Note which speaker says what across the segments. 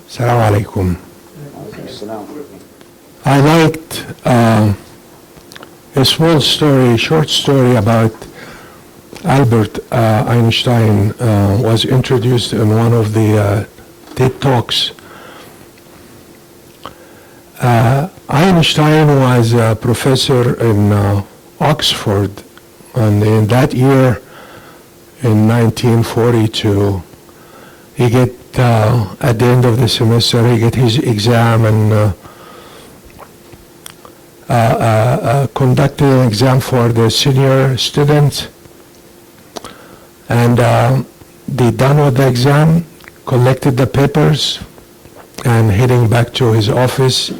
Speaker 1: Assalamu alaikum. I liked a small story, short story about Albert Einstein was introduced in one of the TED Talks. Einstein was a professor in Oxford, and in that year, in 1942, he get at the end of the semester, he get his exam and conducted an exam for the senior students. And they done with the exam, collected the papers, and heading back to his office.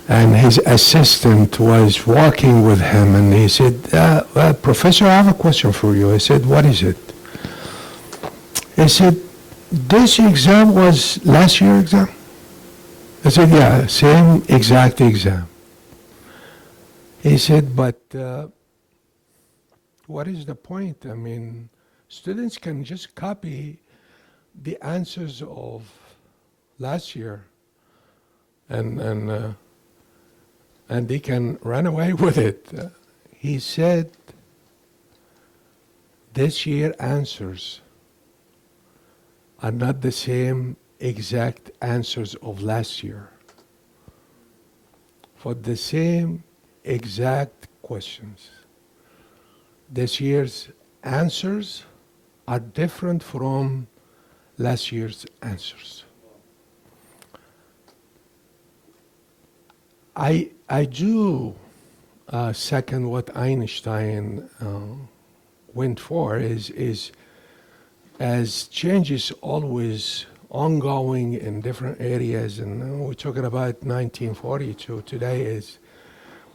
Speaker 1: And his assistant was walking with him, and he said, Professor, I have a question for you. I said, what is it? He said, this exam was last year's exam? I said, yeah, same exact exam. He said, but what is the point? I mean, students can just copy the answers of last year and they can run away with it. He said, this year answers are not the same exact answers of last year for the same exact questions. This year's answers are different from last year's answers. I do second what Einstein went for is as change is always ongoing in different areas, and we're talking about 1942. Today is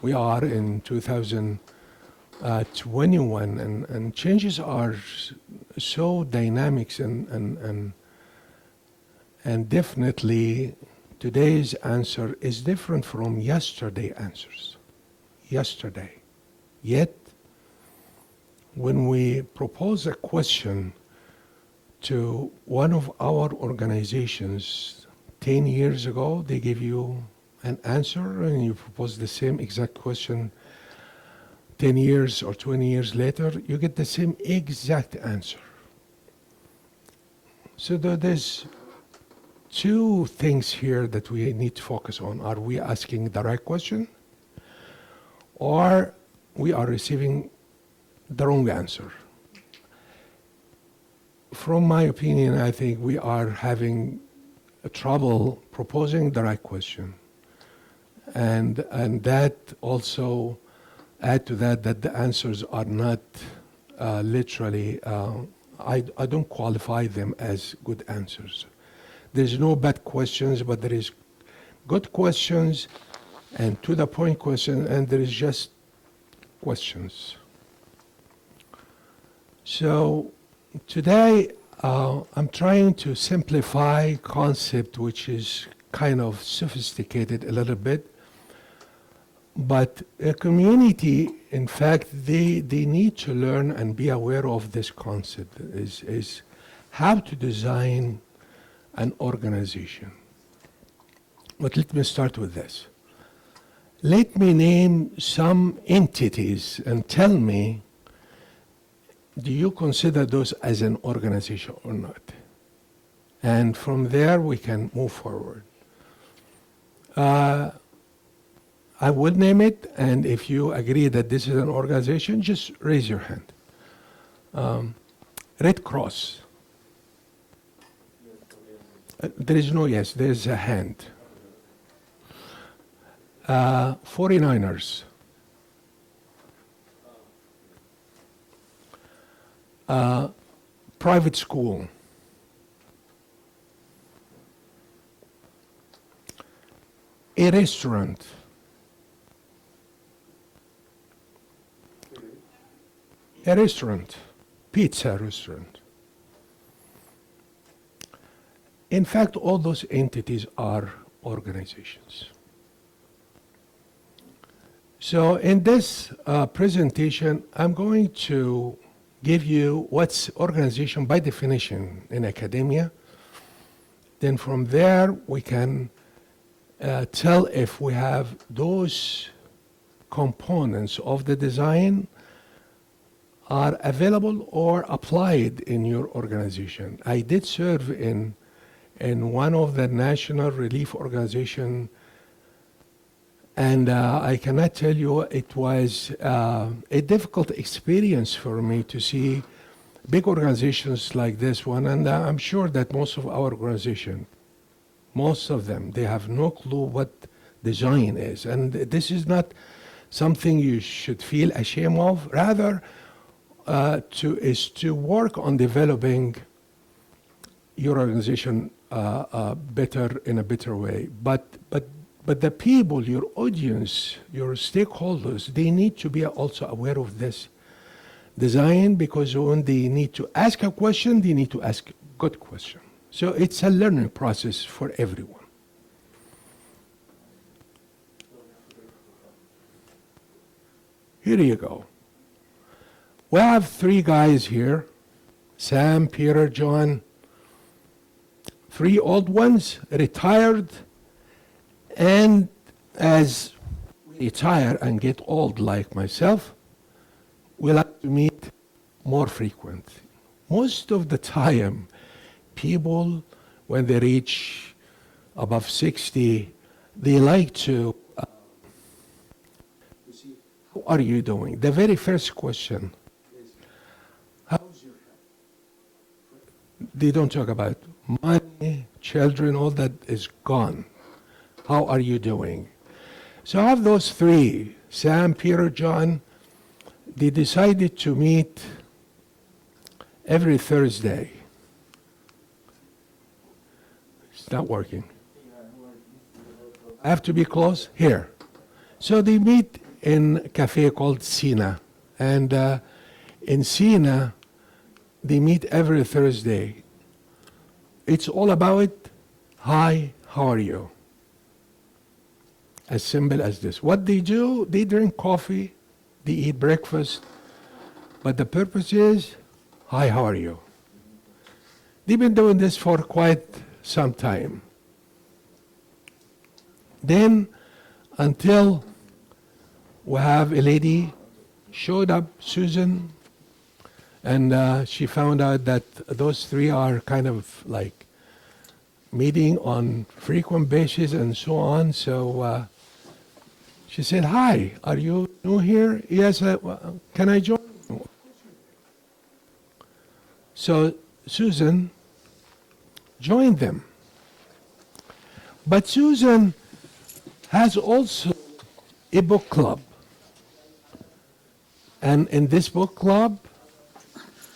Speaker 1: we are in 2021, and changes are so dynamic and definitely today's answer is different from yesterday's answers. Yesterday. Yet, when we propose a question to one of our organizations 10 years ago, they give you an answer, and you propose the same exact question 10 years or 20 years later, you get the same exact answer. So there's two things here that we need to focus on. Are we asking the right question, or we are receiving the wrong answer? From my opinion, I think we are having trouble proposing the right question. And that also add to that the answers are not literally, I don't qualify them as good answers. There's no bad questions, but there is good questions and to the point questions, and there is just questions. So today I'm trying to simplify concept which is kind of sophisticated a little bit, but a community, in fact, they need to learn and be aware of this concept, is how to design an organization. But let me start with this. Let me name some entities and tell me, do you consider those as an organization or not? And from there we can move forward. I will name it, and if you agree that this is an organization, just raise your hand. Red Cross. There is no yes, there is a hand. 49ers. Private school. A restaurant. A restaurant, pizza restaurant. In fact, all those entities are organizations. So in this presentation, I'm going to give you what's organization by definition in academia, Then from there, we can tell if we have those components of the design are available or applied in your organization. I did serve in one of the national relief organization, and I cannot tell you, it was a difficult experience for me to see big organizations like this one, and I'm sure that most of our organization, most of them, they have no clue what design is. And this is not something you should feel ashamed of. Rather, to work on developing your organization better, in a better way. But the people, your audience, your stakeholders, they need to be also aware of this design, because when they need to ask a question, they need to ask good question. So it's a learning process for everyone. Here you go. We have three guys here, Sam, Peter, John, three old ones, retired, and as we retire and get old like myself, we like to meet more frequent. Most of the time, people, when they reach above 60, they like to see, how are you doing? The very first question is, how's your health? They don't talk about money, children, all that is gone. How are you doing? So I have those three, Sam, Peter, John. They decided to meet every Thursday. It's not working. I have to be close here. So they meet in a cafe called Sina. And in Sina, they meet every Thursday. It's all about, hi, how are you? As simple as this. What they do, they drink coffee, they eat breakfast, but the purpose is, hi, how are you? They've been doing this for quite some time. Then, until we have a lady showed up, Susan, and she found out that those three are kind of like meeting on frequent basis and so on. So she said, hi, are you new here? Yes, can I join you? So Susan joined them. But Susan has also a book club. And in this book club,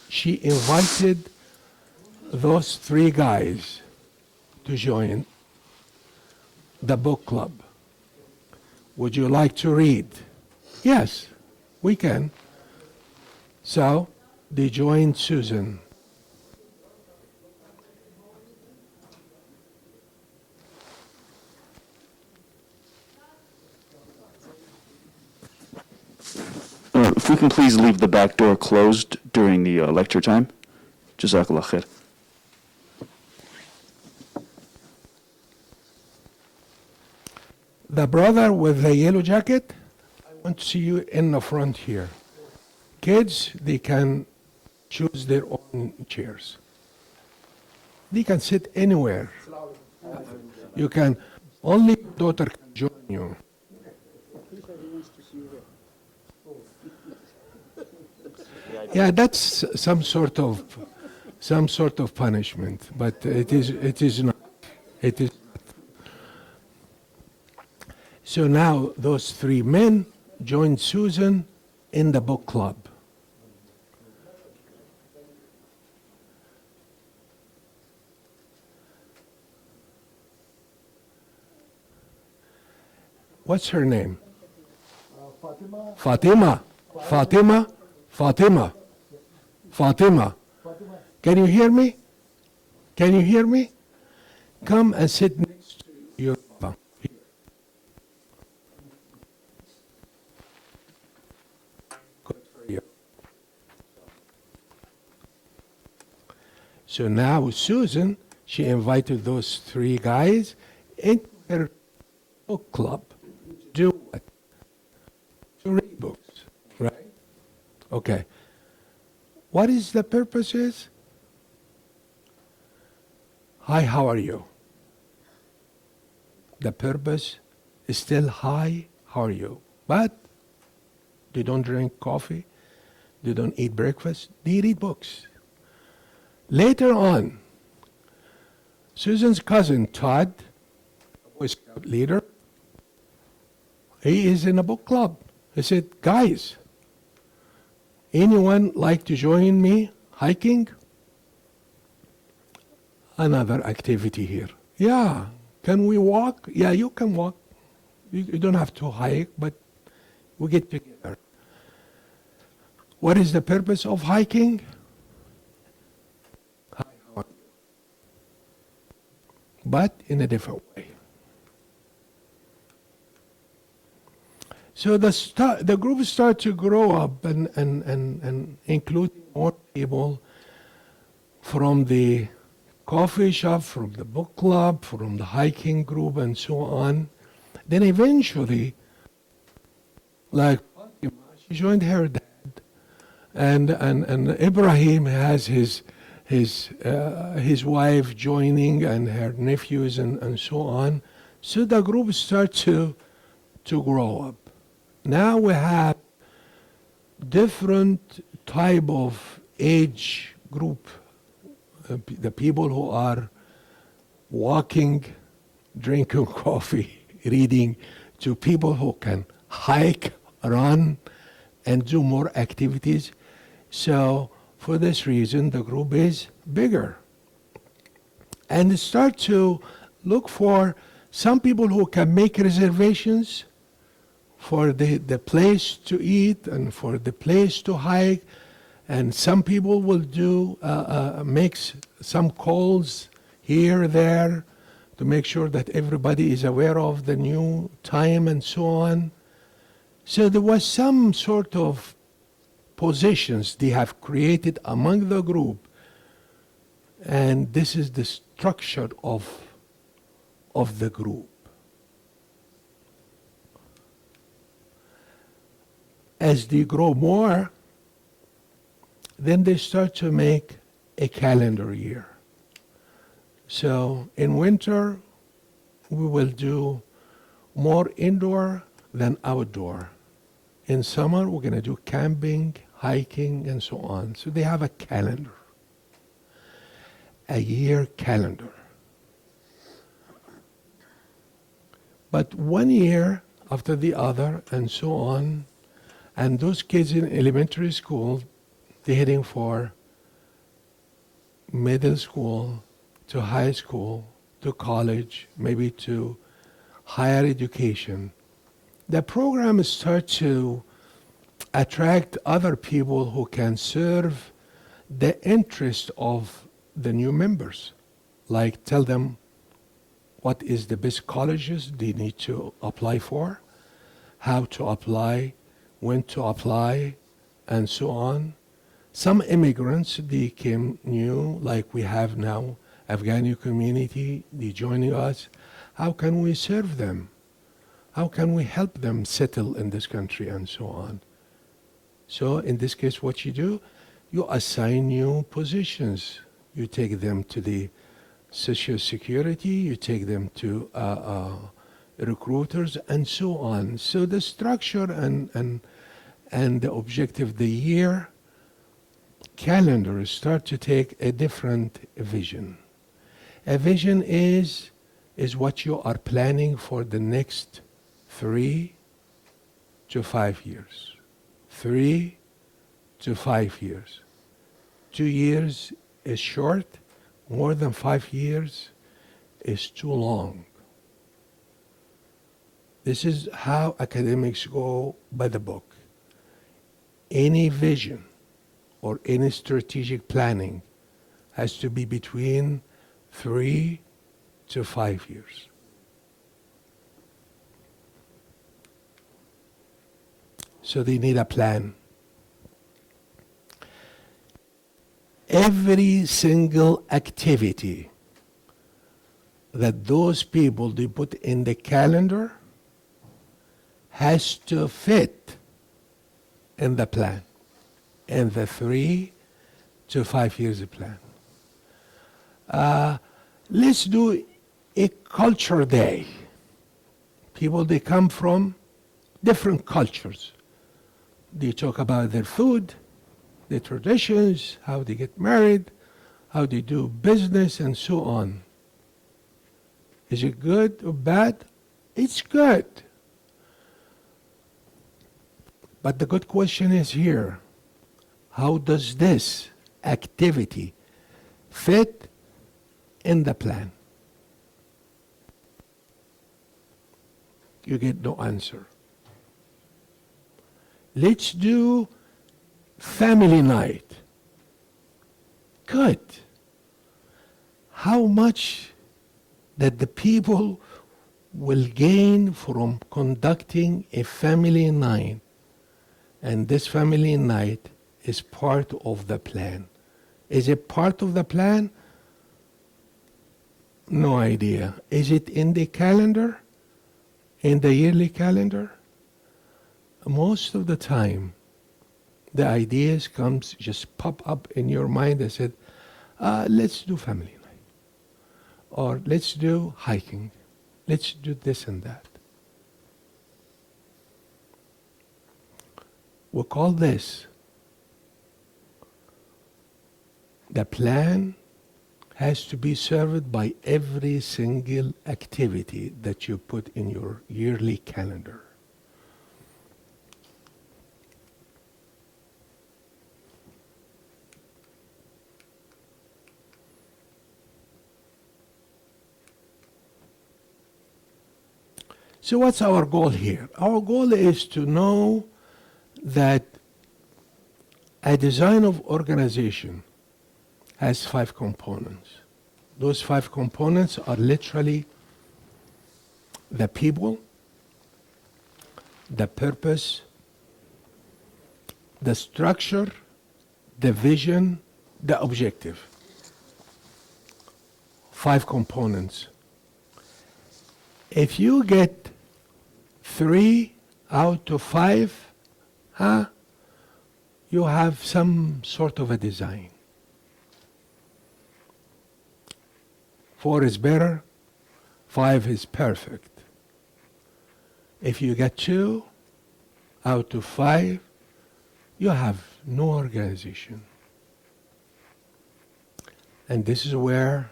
Speaker 1: she invited those three guys to join the book club. Would you like to read? Yes, we can. So they joined Susan.
Speaker 2: If we can please leave the back door closed during the lecture time. Jazakallah khair.
Speaker 1: The brother with the yellow jacket, I want to see you in the front here. Kids, they can choose their own chairs. They can sit anywhere. You can, only daughter can join you. Yeah, that's some sort of punishment, but it is not. It is. So now those three men joined Susan in the book club. What's her name? Fatima. Fatima. Fatima. Fatima. Can you hear me? Can you hear me? Come and sit next to your papa. Good for you. So now Susan, she invited those three guys into her book club to do what? To read books, right? Okay. What is the purpose is? Hi, how are you? The purpose is still hi, how are you? But they don't drink coffee, they don't eat breakfast, they read books. Later on, Susan's cousin Todd, a Boy Scout leader, he is in a book club. He said, guys, anyone like to join me hiking? Another activity here. Yeah, can we walk? Yeah, you can walk. You don't have to hike, but we get together. What is the purpose of hiking? Hi, how are you? But in a different way. So the group start to grow up and include more people from the coffee shop, from the book club, from the hiking group, and so on. Then eventually, like Fatima, she joined her dad, and Ibrahim has his wife joining, and her nephews, and so on. So the group starts to grow up. Now we have different type of age group. The people who are walking, drinking coffee, reading, to people who can hike, run, and do more activities. So for this reason, the group is bigger. And start to look for some people who can make reservations for the place to eat and for the place to hike. And some people will do makes some calls here, there, to make sure that everybody is aware of the new time and so on. So there was some sort of positions they have created among the group. And this is the structure of the group. As they grow more, then they start to make a calendar year. So in winter, we will do more indoor than outdoor. In summer, we're going to do camping, hiking, and so on. So they have a calendar, a year calendar. But 1 year after the other, and so on, and those kids in elementary school, they're heading for middle school, to high school, to college, maybe to higher education. The program starts to attract other people who can serve the interest of the new members. Like tell them what is the best colleges they need to apply for, how to apply, when to apply, and so on. Some immigrants, they came new, like we have now, Afghani community, they joining us. How can we serve them? How can we help them settle in this country and so on? So in this case, what you do, you assign new positions. You take them to the Social Security, you take them to recruiters, and so on. So the structure and the objective, the year calendar start to take a different vision. A vision is what you are planning for the next 3 to 5 years. 3 to 5 years. 2 years is short. More than 5 years is too long. This is how academics go by the book. Any vision or any strategic planning has to be between 3 to 5 years. So they need a plan. Every single activity that those people they put in the calendar has to fit in the plan, in the 3 to 5 years plan. Let's do a culture day. People, they come from different cultures. They talk about their food, their traditions, how they get married, how they do business, and so on. Is it good or bad? It's good. But the good question is here, how does this activity fit in the plan? You get no answer. Let's do family night. Good. How much that the people will gain from conducting a family night, and this family night is part of the plan. Is it part of the plan? No idea. Is it in the calendar? In the yearly calendar? Most of the time, the ideas just pop up in your mind and said, let's do family night. Or let's do hiking. Let's do this and that. We call this the plan has to be served by every single activity that you put in your yearly calendar. So what's our goal here? Our goal is to know that a design of organization has 5 components. Those 5 components are literally the people, the purpose, the structure, the vision, the objective. 5 components. If you get 3 out of 5, you have some sort of a design. 4 is better, 5 is perfect. If you get 2 out of 5, you have no organization. And this is where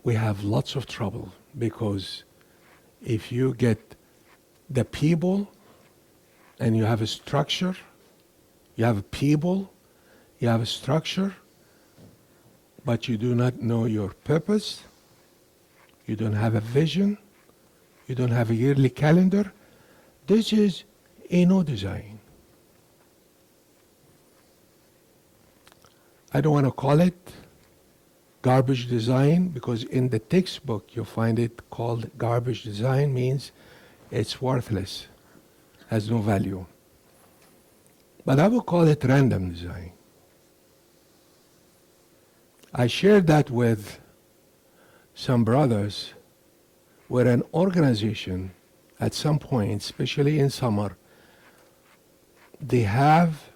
Speaker 1: we have lots of trouble, because if you get the people and you have a structure, you have people, you have a structure, but you do not know your purpose, you don't have a vision, you don't have a yearly calendar, this is a no design. I don't want to call it garbage design, because in the textbook you find it called garbage design, means it's worthless, has no value. But I will call it random design. I shared that with some brothers where an organization at some point, especially in summer, they have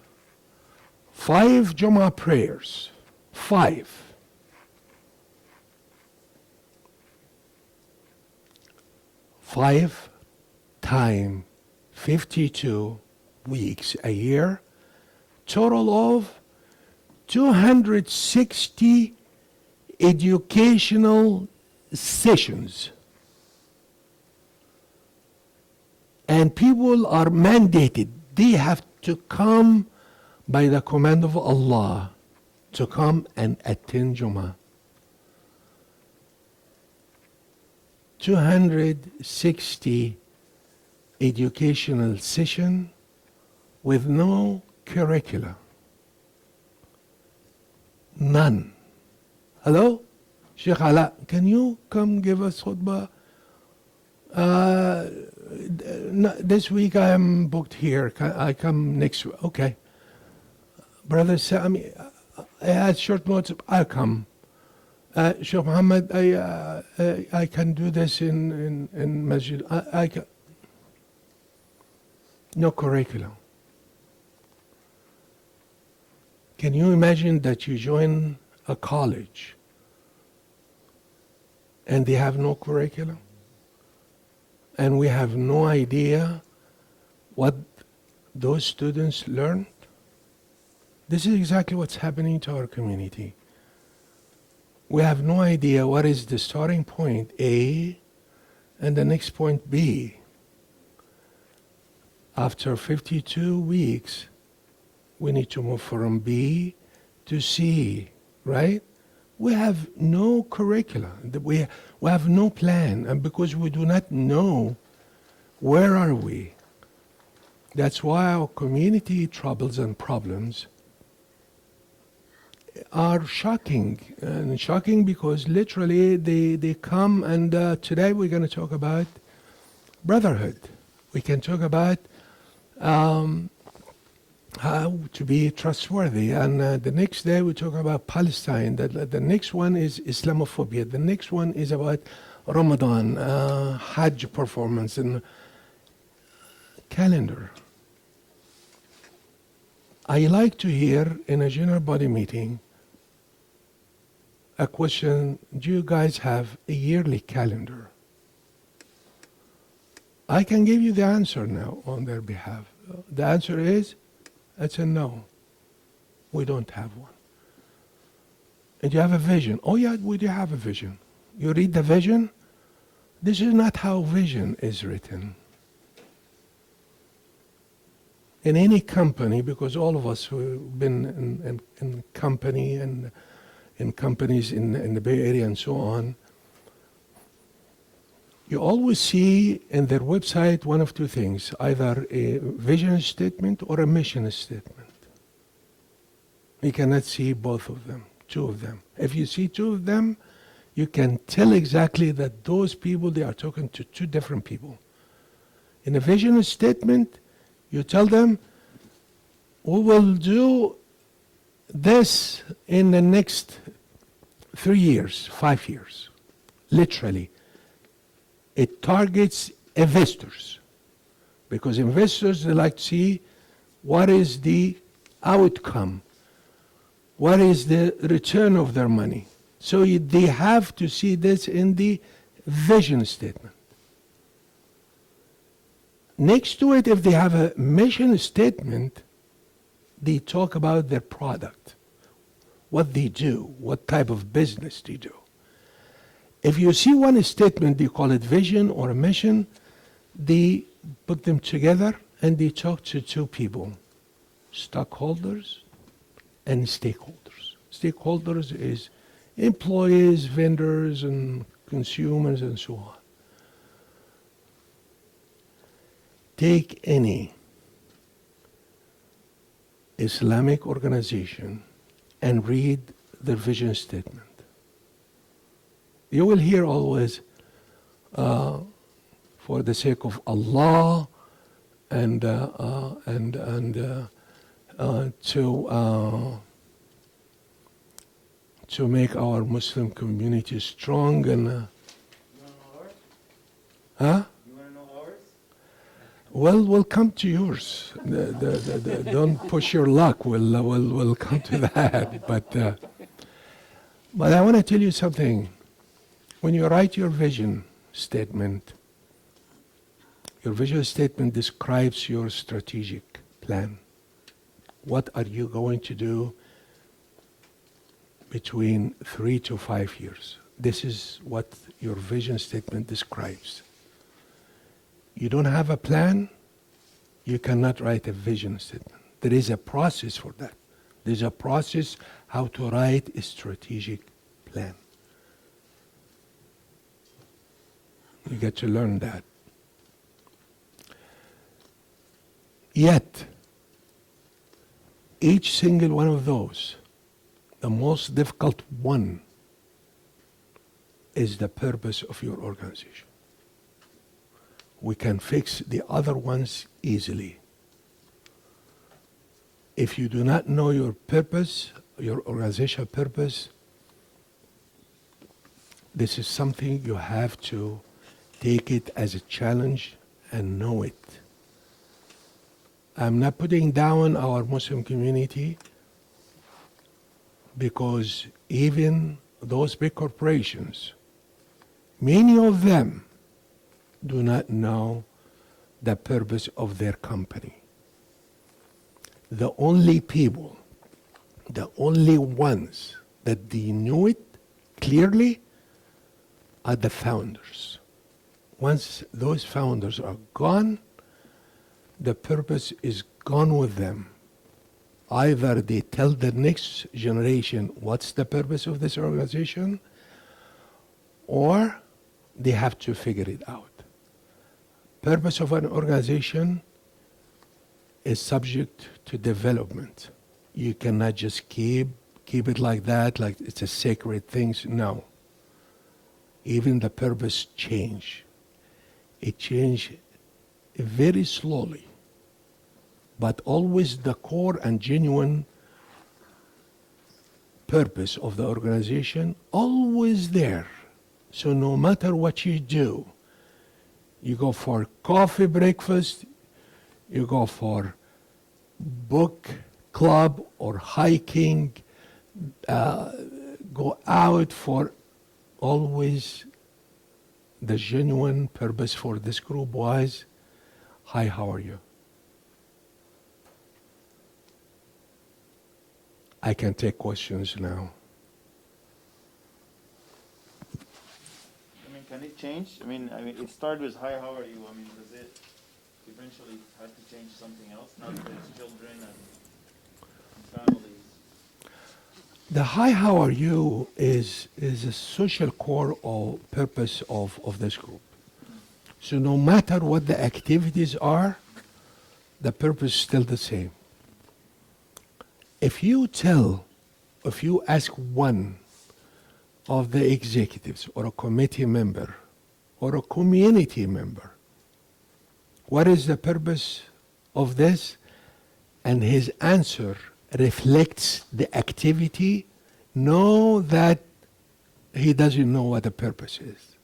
Speaker 1: 5 Jummah prayers. 5. Five times 52 weeks a year, total of 260 educational sessions. And people are mandated, they have to come by the command of Allah to come and attend Jummah. 260 educational session with no curricula. None. Hello? Sheikh Ala, can you come give us khutbah? This week I am booked here. I come next week. Okay. Brother Sami, I had short notice. I'll come. Sheikh Muhammad, I can do this in Masjid. I can, no curriculum. Can you imagine that you join a college and they have no curriculum? And we have no idea what those students learned? This is exactly what's happening to our community. We have no idea what is the starting point A and the next point B. After 52 weeks, we need to move from B to C, right? We have no curricula. We have no plan. And because we do not know where are we, that's why our community troubles and problems are shocking. And shocking because literally they come and today we're going to talk about brotherhood. We can talk about how to be trustworthy. And the next day we talk about Palestine. The next one is Islamophobia. The next one is about Ramadan, Hajj performance, and calendar. I like to hear in a general body meeting a question, do you guys have a yearly calendar? I can give you the answer now on their behalf. The answer is, it's a no. We don't have one. And you have a vision. Oh yeah, we do have a vision. You read the vision. This is not how vision is written. In any company, because all of us who've been in company and in companies in the Bay Area and so on, you always see in their website one of two things, either a vision statement or a mission statement. You cannot see both of them, two of them. If you see two of them, you can tell exactly that those people, they are talking to two different people. In a vision statement, you tell them, we will do this in the next 3 years, 5 years, literally. It targets investors because investors, they like to see what is the outcome, what is the return of their money. So they have to see this in the vision statement. Next to it, if they have a mission statement, they talk about their product, what they do, what type of business they do. If you see one statement, they call it vision or a mission, they put them together and they talk to two people, stockholders and stakeholders. Stakeholders is employees, vendors, and consumers, and so on. Take any Islamic organization and read their vision statement. You will hear always, for the sake of Allah, and to make our Muslim community strong and.
Speaker 3: You want to know ours?
Speaker 1: Huh?
Speaker 3: You want to know ours?
Speaker 1: Well, we'll come to yours. Don't push your luck. We'll come to that. But I want to tell you something. When you write your vision statement describes your strategic plan. What are you going to do between 3 to 5 years? This is what your vision statement describes. You don't have a plan, you cannot write a vision statement. There is a process for that. There's a process how to write a strategic plan. You get to learn that. Yet, each single one of those, the most difficult one, is the purpose of your organization. We can fix the other ones easily. If you do not know your purpose, your organizational purpose, This is something you have to take it as a challenge and know it. I'm not putting down our Muslim community, because even those big corporations, many of them do not know the purpose of their company. The only people, the only ones that they knew it clearly are the founders. Once those founders are gone, the purpose is gone with them. Either they tell the next generation what's the purpose of this organization, or they have to figure it out. Purpose of an organization is subject to development. You cannot just keep it like that, like it's a sacred thing. No. Even the purpose change. It change very slowly, but always the core and genuine purpose of the organization always there. So no matter what you do, you go for coffee breakfast, you go for book club or hiking, go out for, always the genuine purpose for this group was, hi, how are you? I can take questions now.
Speaker 3: I mean, can it change? I mean, it started with hi, how are you? I mean, does it eventually have to change something else now that there's children and families?
Speaker 1: The hi, how are you is a social core or purpose of this group. So no matter what the activities are, the purpose is still the same. If you ask one of the executives or a committee member or a community member, what is the purpose of this? And his answer reflects the activity, know that he doesn't know what the purpose is.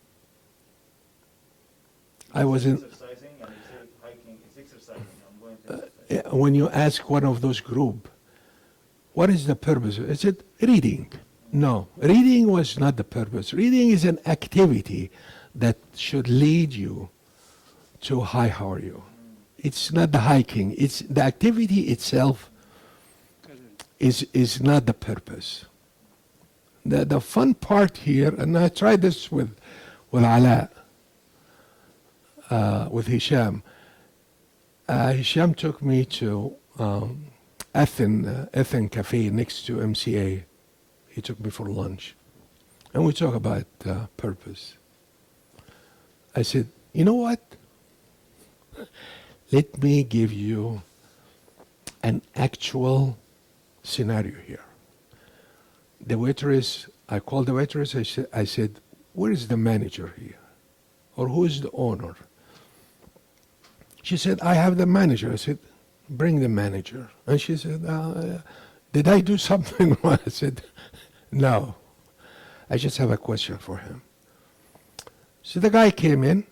Speaker 1: I was in,
Speaker 3: Exercising, and you say hiking, it's exercising. I'm going to exercise.
Speaker 1: when you ask one of those group, what is the purpose? Is it reading? No, reading was not the purpose. Reading is an activity that should lead you to hi, how are you? It's not the hiking. It's the activity itself is not the purpose. The fun part here, and I tried this with Ala, with Hisham. Hisham took me to Ethan Cafe next to MCA. He took me for lunch, and we talk about purpose. I said, you know what? Let me give you an actual scenario here. The waitress, I called the waitress, I said, where is the manager here? Or who is the owner? She said, I have the manager. I said, bring the manager. And she said, did I do something wrong? I said, no. I just have a question for him. So the guy came in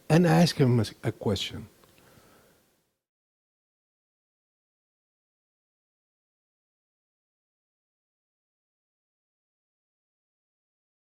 Speaker 1: and I asked him a question.